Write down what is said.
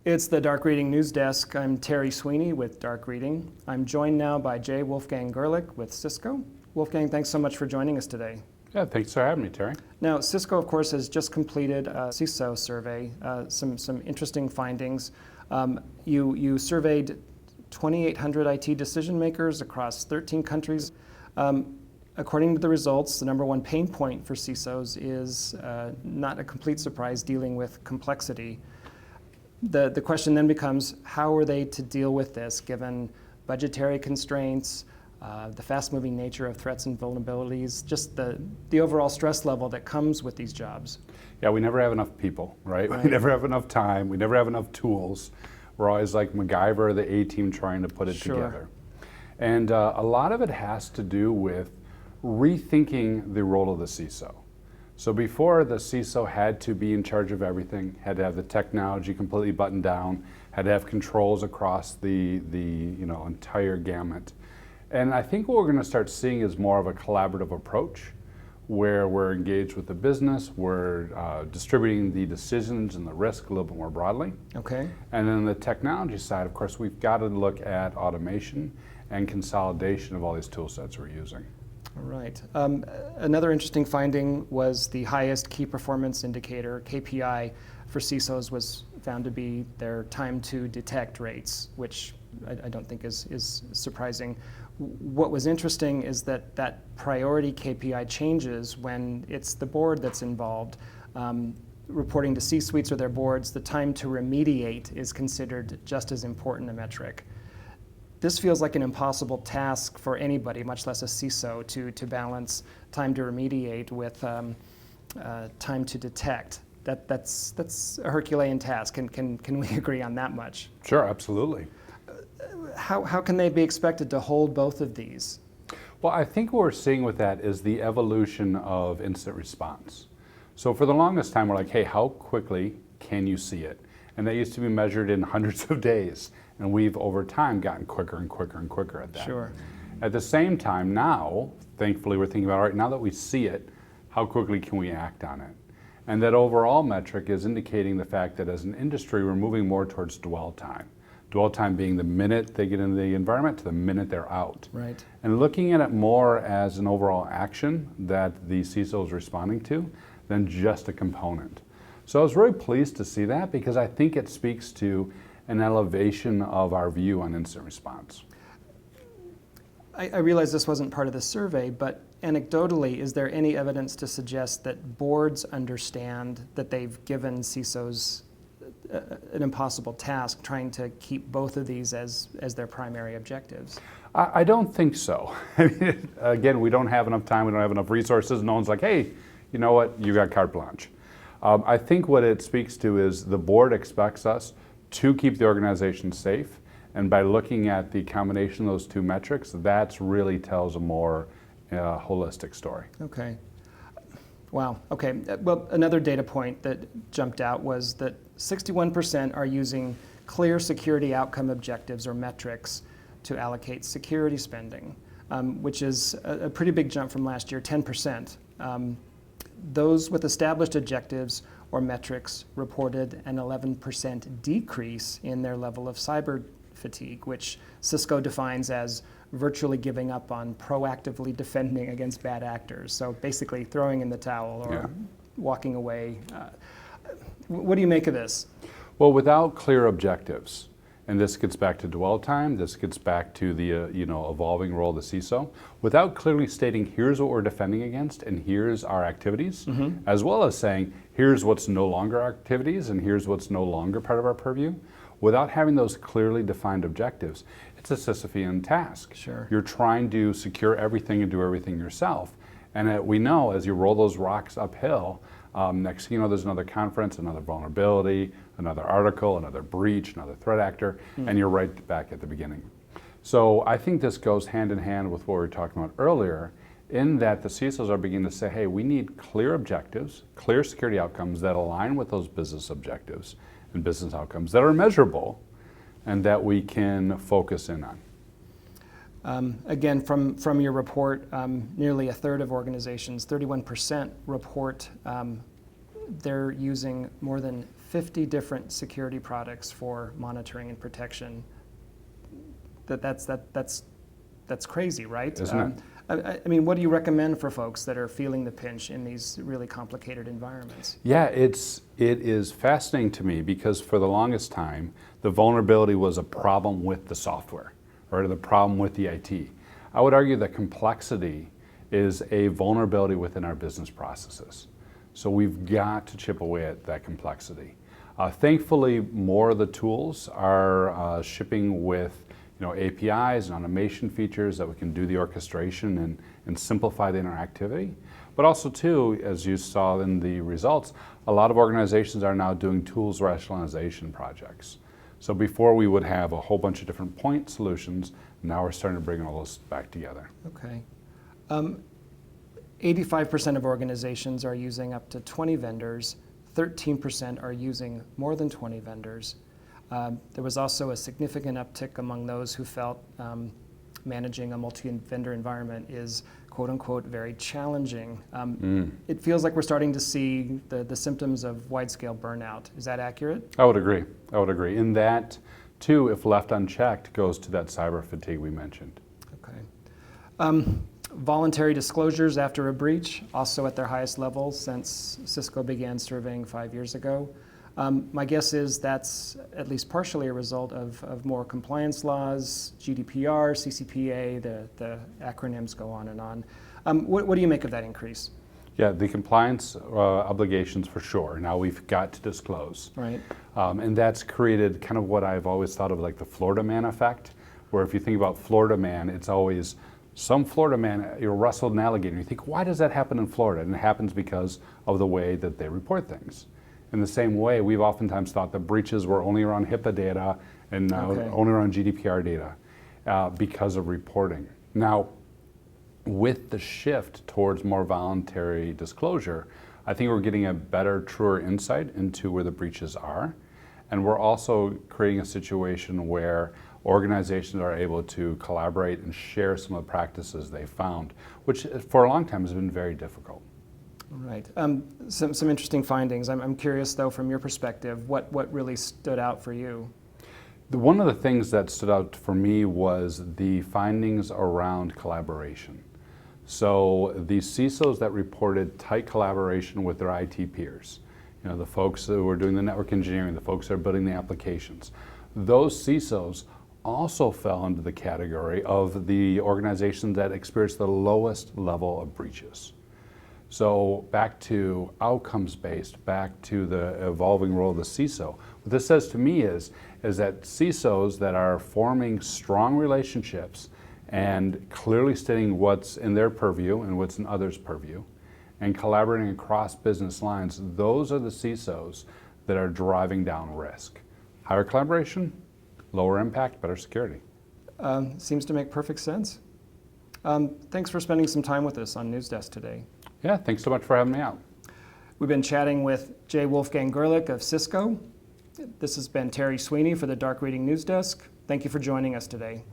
It's the Dark Reading News Desk. I'm Terry Sweeney with Dark Reading. I'm joined now by Wolfgang Goerlich with Cisco. Wolfgang, thanks so much for joining us today. Yeah, thanks for having me, Terry. Now, Cisco, of course, has just completed a CISO survey, some interesting findings. You surveyed 2,800 IT decision makers across 13 countries. According to the results, the number one pain point for CISOs is not a complete surprise, dealing with complexity. The question then becomes, how are they to deal with this given budgetary constraints, the fast-moving nature of threats and vulnerabilities, just the overall stress level that comes with these jobs? Yeah, we never have enough people, right? We never have enough time. We never have enough tools. We're always like MacGyver, the A-team, trying to put it together. And a lot of it has to do with rethinking the role of the CISO. So before, the CISO had to be in charge of everything, had to have the technology completely buttoned down, had to have controls across the entire gamut. And I think what we're going to start seeing is more of a collaborative approach, where we're engaged with the business, we're distributing the decisions and the risk a little bit more broadly. Okay. And then the technology side, of course, we've got to look at automation and consolidation of all these tool sets we're using. All right. Another interesting finding was the highest key performance indicator, KPI, for CISOs was found to be their time to detect rates, which I don't think is surprising. What was interesting is that priority KPI changes when it's the board that's involved. Reporting to C-suites or their boards, the time to remediate is considered just as important a metric. This feels like an impossible task for anybody, much less a CISO, to balance time to remediate with time to detect. That's a Herculean task. Can we agree on that much? Sure, absolutely. How can they be expected to hold both of these? Well, I think what we're seeing with that is the evolution of incident response. So for the longest time, we're like, hey, how quickly can you see it? And that used to be measured in hundreds of days. And we've, over time, gotten quicker and quicker and quicker at that. Sure. At the same time, now, thankfully, we're thinking about, all right, now that we see it, how quickly can we act on it? And that overall metric is indicating the fact that as an industry, we're moving more towards dwell time. Dwell time being the minute they get into the environment to the minute they're out. Right. And looking at it more as an overall action that the CISO is responding to than just a component. So I was really pleased to see that, because I think it speaks to an elevation of our view on incident response. I realize this wasn't part of the survey, but anecdotally, is there any evidence to suggest that boards understand that they've given CISOs an impossible task, trying to keep both of these as their primary objectives? I don't think so. I mean, again, we don't have enough time, we don't have enough resources. No one's like, hey, you know what, you got carte blanche. I think what it speaks to is the board expects us to keep the organization safe, and by looking at the combination of those two metrics, that really tells a more holistic story. Okay. Wow. Okay. Well, another data point that jumped out was that 61% are using clear security outcome objectives or metrics to allocate security spending, which is a pretty big jump from last year, 10%. Those with established objectives or metrics reported an 11% decrease in their level of cyber fatigue, which Cisco defines as virtually giving up on proactively defending against bad actors. So basically throwing in the towel or walking away. What do you make of this? Well, without clear objectives, and this gets back to dwell time, this gets back to the evolving role of the CISO, without clearly stating here's what we're defending against and here's our activities, as well as saying here's what's no longer our activities and here's what's no longer part of our purview, without having those clearly defined objectives, it's a Sisyphean task. Sure. You're trying to secure everything and do everything yourself. And we know as you roll those rocks uphill, next thing you know, there's another conference, another vulnerability, another article, another breach, another threat actor, and you're right back at the beginning. So I think this goes hand in hand with what we were talking about earlier, in that the CISOs are beginning to say, hey, we need clear objectives, clear security outcomes that align with those business objectives and business outcomes that are measurable and that we can focus in on. Again, from your report, nearly a third of organizations, 31%, report they're using more than 50 different security products for monitoring and protection. That's crazy, right? Isn't it? I mean, what do you recommend for folks that are feeling the pinch in these really complicated environments? Yeah, it is fascinating to me because for the longest time, the vulnerability was a problem with the software or the problem with the IT. I would argue that complexity is a vulnerability within our business processes. So we've got to chip away at that complexity. Thankfully, more of the tools are shipping with APIs and automation features that we can do the orchestration and simplify the interactivity. But also too, as you saw in the results, a lot of organizations are now doing tools rationalization projects. So before we would have a whole bunch of different point solutions, now we're starting to bring all those back together. Okay. 85% of organizations are using up to 20 vendors, 13% are using more than 20 vendors. There was also a significant uptick among those who felt managing a multi-vendor environment is quote-unquote very challenging. It feels like we're starting to see the symptoms of wide-scale burnout. Is that accurate? I would agree. I would agree. And that, too, if left unchecked, goes to that cyber fatigue we mentioned. Okay. Voluntary disclosures after a breach, also at their highest level since Cisco began surveying 5 years ago. My guess is that's at least partially a result of more compliance laws, GDPR, CCPA, the acronyms go on and on. What do you make of that increase? Yeah, the compliance obligations for sure. Now we've got to disclose. Right. And that's created kind of what I've always thought of like the Florida man effect, where if you think about Florida man, it's always some Florida man, you're rustled an alligator. You think, why does that happen in Florida? And it happens because of the way that they report things. In the same way, we've oftentimes thought that breaches were only around HIPAA data and now only around GDPR data because of reporting. Now, with the shift towards more voluntary disclosure, I think we're getting a better, truer insight into where the breaches are. And we're also creating a situation where organizations are able to collaborate and share some of the practices they found, which for a long time has been very difficult. Right. Some interesting findings. I'm curious, though, from your perspective, what really stood out for you? One of the things that stood out for me was the findings around collaboration. So the CISOs that reported tight collaboration with their IT peers, the folks who were doing the network engineering, the folks that are building the applications, those CISOs also fell into the category of the organizations that experienced the lowest level of breaches. So back to outcomes-based, back to the evolving role of the CISO. What this says to me is that CISOs that are forming strong relationships and clearly stating what's in their purview and what's in others' purview, and collaborating across business lines, those are the CISOs that are driving down risk. Higher collaboration, lower impact, better security. Seems to make perfect sense. Thanks for spending some time with us on News Desk today. Yeah, thanks so much for having me out. We've been chatting with J. Wolfgang Goerlich of Cisco. This has been Terry Sweeney for the Dark Reading News Desk. Thank you for joining us today.